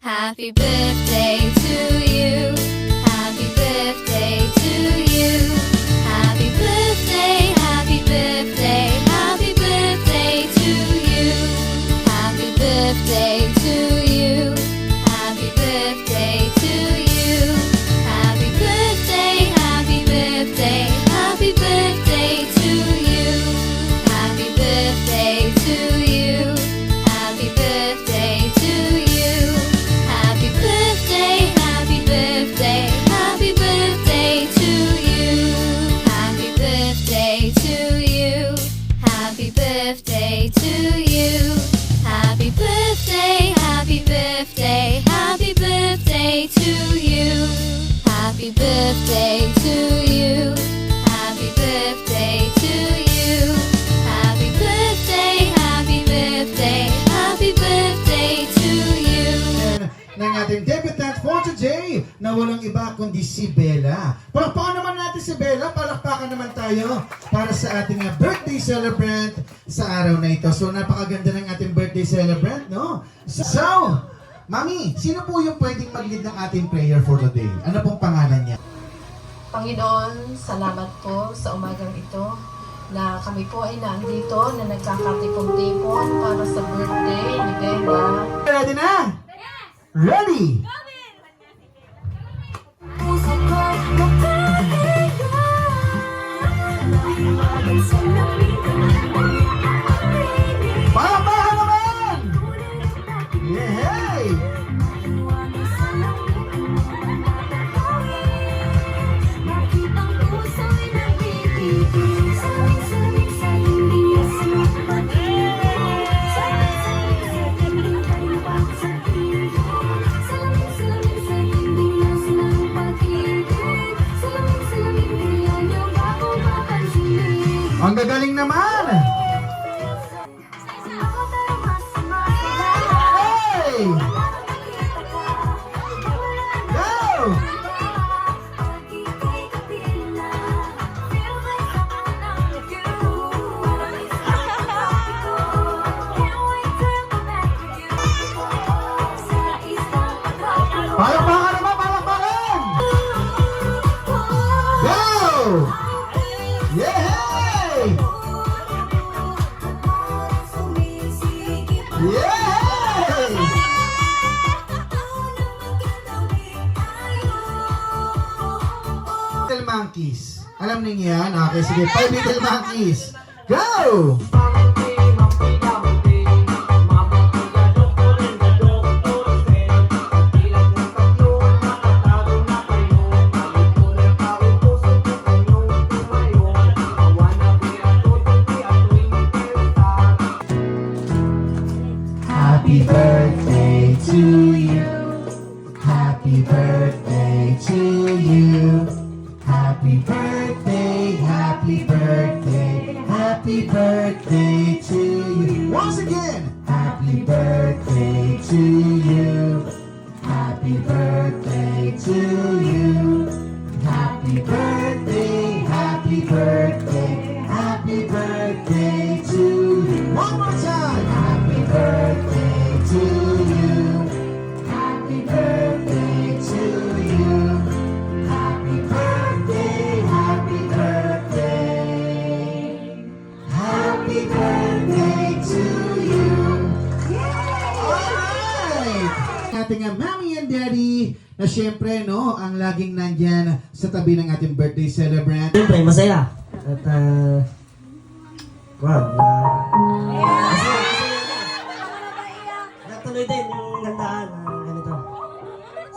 Happy birthday to you. Happy birthday to you. Happy birthday, happy birthday, happy birthday to you. Happy birthday to you. Happy birthday to you. Happy birthday, happy birthday, happy birthday to you. Happy birthday to you. Happy birthday to you. Happy birthday, happy birthday, happy birthday to you. Happy birthday to you. Happy birthday to you. Happy birthday, happy birthday, happy birthday to you. Happy birthday to you. Happy birthday to you. Happy birthday, happy birthday, happy birthday to you. Ng ating debutant for today na walang iba kundi si Bella. Palakpakan naman natin si Bella. Palakpakan naman tayo para sa ating birthday celebrant sa araw na ito. So napakaganda ng ating birthday celebrant, no? So, Mami, sino po yung pwedeng mag-lead ng ating prayer for today? Ano pong pangalan niya? Panginoon, salamat po sa umagang ito na kami po ay nandito na nagkakatipon-tipon para sa birthday ni Bella. Ready na? Ready! Puso ko magkakahiga. Nahiwagan sa lamig ng pag-ibig. Palakpakan naman! Yay! Nahiwagan sa lamig ng pag-ibig. Bakit ang puso'y nag-ibig? Saling-saling sa hindi sa pag-ibig. Saling-saling sa hindi kaliwag sa ibig. Saling-saling sa hindi ng pag-ibig. Saling-saling ngayon yung bagong mapansinig. Ang gagaling naman! Ako tayo masama. Hey! Go! Palakpakan naman! Palakpakan! Go! Yay! Yay! Little Monkeys. Alam niyo yan? Okay, sige. 5 Little Monkeys. Go! Happy birthday to you. Happy birthday to you. Happy birthday, happy birthday, happy birthday to you. Once again. Happy birthday to you. Happy birthday to you. Happy birthday, happy birthday, happy birthday to you. One more time. Happy birthday to you. Happy birthday to you. Happy birthday, happy birthday. Happy birthday to you. Alright! Ating Mommy and Daddy na syempre, no, ang laging nandyan sa tabi ng ating birthday celebrant. Siyempre, masaya. At, wow, masaya. Natuloy din yung gandaan na ganito.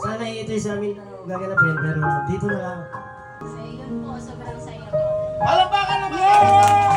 Sana ito sa amin na gaganapin, pero dito na lang. Sa iyon po, sobrang saya. Palakpakan naman!